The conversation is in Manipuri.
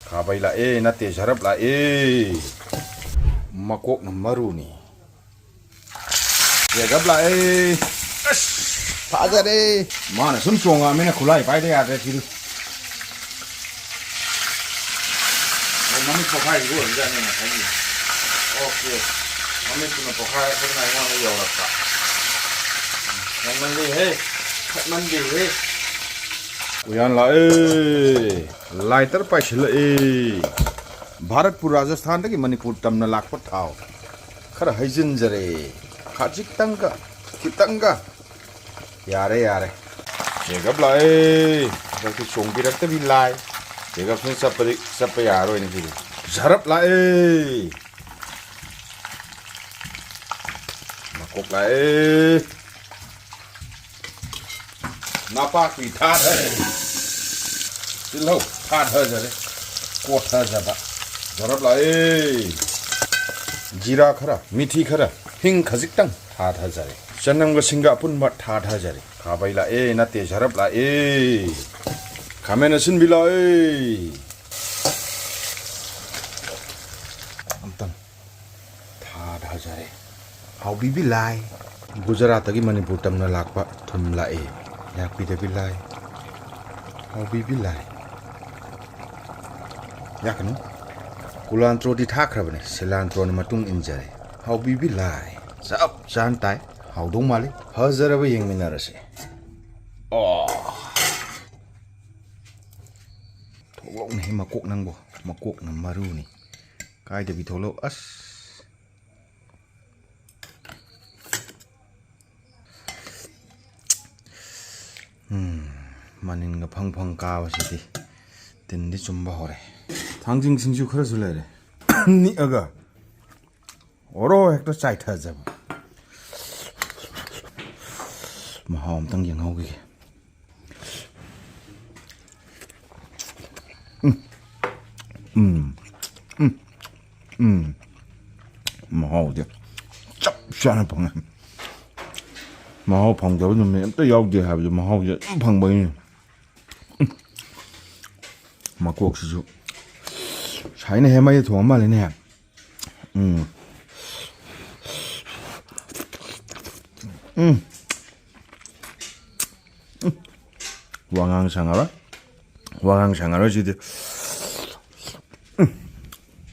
Kabai la nate jarap la makok na maru ni. Ya gab la Fajar mana sum songa mena khulai pai de ate kiru. Mami pokai go ja ne na kai. Okay. Mami tuna pokai ko na wa na yo la ka. Mandi he. Mandi he. Uyan la lighter pai chila Bharatpur Rajasthan ki Manipur tamna lakpa thao. Khara haijin jare. Khachik tanga. Kitanga. Yare. Jegab la Jaki songpi rakta bi lai. Jegab sun sappa yaro ini kiru. Jarap la Makok la Napak bi thad hai. Silho thad hai jare. Kot hai jaba. Jarap la Jira khara, mithi khara, hing khajik tang thad hai jare. Chanam ga singa pun mat thad hai jare. Kabai la nate jarap la Kamena sin bila Amtam thad hai jare. How bibi lai. Gujarat ki Manipur tamna lakpa thum la yak pi de bilai. How bibi lai. Yak no. Kulantro di thakrabane silantro na matung injare. How bibi lai. Sap jan tai. How dong mali. Hazara ba yeng minarase. Tholok ni makok nang bo. Makok na maru ni. Kai de bi tholok as. Manin ga phang ka wa siti. Tin di chumba hore. Thangjing singju khara zulare. Ni aga. Oro ekta chai tha jab. Mahom tang yang hau gi. Mahau de. Chap shan pang. Mahau pang jaw nu me ta yaw de ha bi mahau je pang bai ni. Makok su China he mai thong ma le ne. Wangang sangara. Wangang sangara ji de